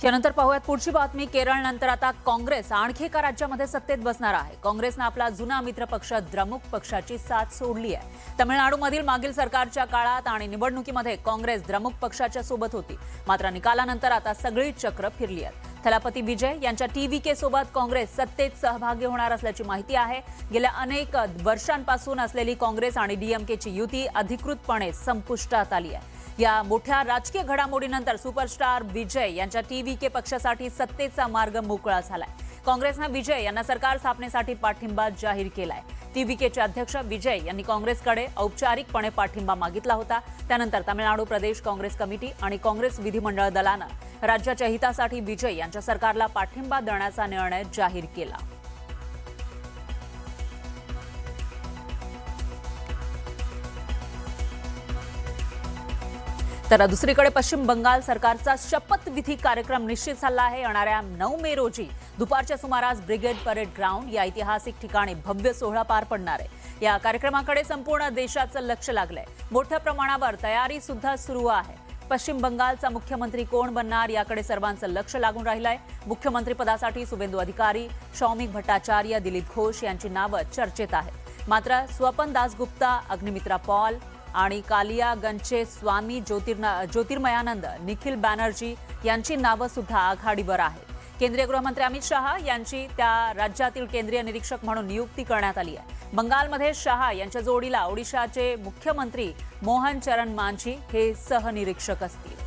त्यानंतर पाहूयात पुढची बातमी। केरळनंतर आता काँग्रेस आणखी एका राज्यामध्ये सत्तेत बसणार आहे। काँग्रेसने आपला जुना मित्र पक्ष द्रमुक पक्षाची साथ सोडली आहे। तमिळनाडूमधील मागील सरकारच्या काळात आणि निवडणुकीमध्ये काँग्रेस द्रमुक पक्षाच्या सोबत होती, मात्र निकालानंतर आता सगळी चक्र फिरली आहे। थलापती विजय यांच्या टीव्हीके सोबत काँग्रेस सत्तेत सहभागी होणार असल्याची माहिती आहे। गेल्या अनेक वर्षांपासून असलेली काँग्रेस आणि डीएमकेची युती अधिकृतपणे संपुष्टात आली आहे। या मोठ्या राजकीय घडामोडीनंतर सुपरस्टार विजय यांच्या टीव्हीके पक्षासाठी सत्तेचा मार्ग मोकळा झालाय। काँग्रेसने विजय यांना सरकार स्थापनेसाठी पाठिंबा जाहीर केलाय। टीव्हीकेचे अध्यक्ष विजय यांनी काँग्रेसकडे औपचारिकपणे पाठिंबा मागितला होता। त्यानंतर तामिळनाडू प्रदेश काँग्रेस कमिटी आणि काँग्रेस विधिमंडळ दलानं राज्याच्या हितासाठी विजय यांच्या सरकारला पाठिंबा देण्याचा निर्णय जाहीर केला। तर दुसरीकडे पश्चिम बंगाल सरकारचा शपथविधी कार्यक्रम निश्चित झाला आहे। येणाऱ्या 9 मे रोजी दुपारच्या सुमारास ब्रिगेड परेड ग्राउंड या ऐतिहासिक ठिकाणी भव्य सोहळा पार पडणार आहे। या कार्यक्रमाकडे संपूर्ण देशाचं लक्ष लागलंय। मोठ्या प्रमाणावर तयारी सुद्धा सुरू आहे। पश्चिम बंगालचा मुख्यमंत्री कोण बनणार याकडे सर्वांचं लक्ष लागून राहिलंय। मुख्यमंत्री पदासाठी शुभेंदू अधिकारी, शौमिक भट्टाचार्य, दिलीप घोष यांची नावं चर्चेत आहेत। मात्र स्वपन दासगुप्ता, अग्निमित्रा पॉल आणि कालियागंजचे स्वामी ज्योतिर्मयानंद, निखिल बॅनर्जी यांची नावं सुद्धा आघाडीवर आहेत। केंद्रीय गृहमंत्री अमित शहा यांची त्या राज्यातील केंद्रीय निरीक्षक म्हणून नियुक्ती करण्यात आली आहे। बंगालमध्ये शहा यांच्या जोडीला ओडिशाचे मुख्यमंत्री मोहन चरण मांझी हे सहनिरीक्षक असतील।